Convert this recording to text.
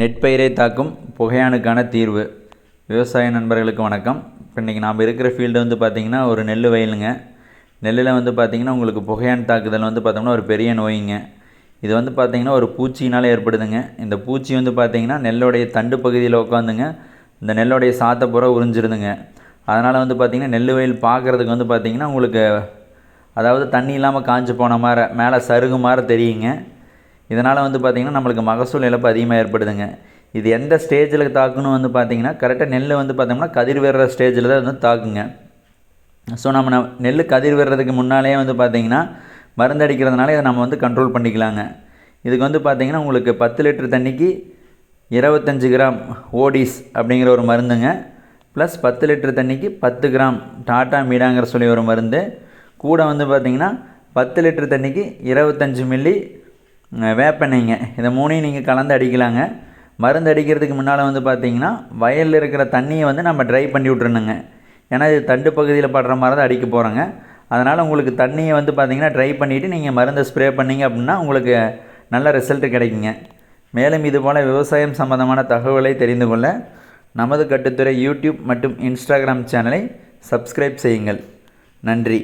நெற்பயிரை தாக்கும் புகையானுக்கான தீர்வு. விவசாய நண்பர்களுக்கு வணக்கம். இப்போ இன்றைக்கி நாம் இருக்கிற ஃபீல்டு வந்து பார்த்திங்கன்னா ஒரு நெல் வயலுங்க. நெல்லில் வந்து பார்த்திங்கன்னா உங்களுக்கு புகையான் தாக்குதல் வந்து பார்த்தோம்னா ஒரு பெரிய நோய்ங்க. இது வந்து பார்த்திங்கன்னா ஒரு பூச்சினால் ஏற்படுதுங்க. இந்த பூச்சி வந்து பார்த்திங்கன்னா நெல்லுடைய தண்டு பகுதியில் உட்காந்துங்க இந்த நெல்லுடைய சாத்தை பூரா உறிஞ்சிருதுங்க. அதனால் வந்து பார்த்திங்கன்னா நெல் வயல் பார்க்குறதுக்கு வந்து பார்த்திங்கன்னா உங்களுக்கு அதாவது தண்ணி இல்லாமல் காஞ்சு போன மாதிரி மேலே சருகு மாதிரி தெரியுங்க. இதனால் வந்து பார்த்திங்கன்னா நம்மளுக்கு மகசூல் இழப்பு அதிகமாக ஏற்படுதுங்க. இது எந்த ஸ்டேஜில் தாக்குன்னு வந்து பார்த்திங்கன்னா கரெக்டாக நெல் வந்து பார்த்தோம்னா கதிர் வர்ற ஸ்டேஜில் தான் வந்து தாக்குங்க. ஸோ நம்ம நெல் கதிர் வர்றதுக்கு முன்னாலே வந்து பார்த்திங்கன்னா மருந்து அடிக்கிறதுனால இதை நம்ம வந்து கண்ட்ரோல் பண்ணிக்கலாங்க. இதுக்கு வந்து பார்த்திங்கன்னா உங்களுக்கு 10 லிட்டர் தண்ணிக்கு 25 கிராம் ஓடிஸ் அப்படிங்கிற ஒரு மருந்துங்க, ப்ளஸ் 10 லிட்டர் தண்ணிக்கு 10 கிராம் டாட்டா மீடாங்கிற சொல்லி ஒரு மருந்து கூட வந்து பார்த்திங்கன்னா 10 லிட்டர் தண்ணிக்கு 25 மில்லி வேப்பெண்ணெய்ங்க. இதை மூணையும் நீங்கள் கலந்து அடிக்கலாங்க. மருந்து அடிக்கிறதுக்கு முன்னால் வந்து பார்த்திங்கன்னா வயலில் இருக்கிற தண்ணியை வந்து நம்ம ட்ரை பண்ணி விட்றணுங்க. ஏன்னா இது தண்டு பகுதியில் படுற மாதிரி தான் அடிக்க போகிறோங்க. அதனால் உங்களுக்கு தண்ணியை வந்து பார்த்திங்கன்னா ட்ரை பண்ணிவிட்டு நீங்கள் மருந்தை ஸ்ப்ரே பண்ணிங்க அப்படின்னா உங்களுக்கு நல்ல ரிசல்ட்டு கிடைக்குங்க. மேலும் இதுபோல் விவசாயம் சம்பந்தமான தகவலை தெரிந்து கொள்ள நமது கட்டுத்துறை யூடியூப் மற்றும் இன்ஸ்டாகிராம் சேனலை சப்ஸ்கிரைப் செய்யுங்கள். நன்றி.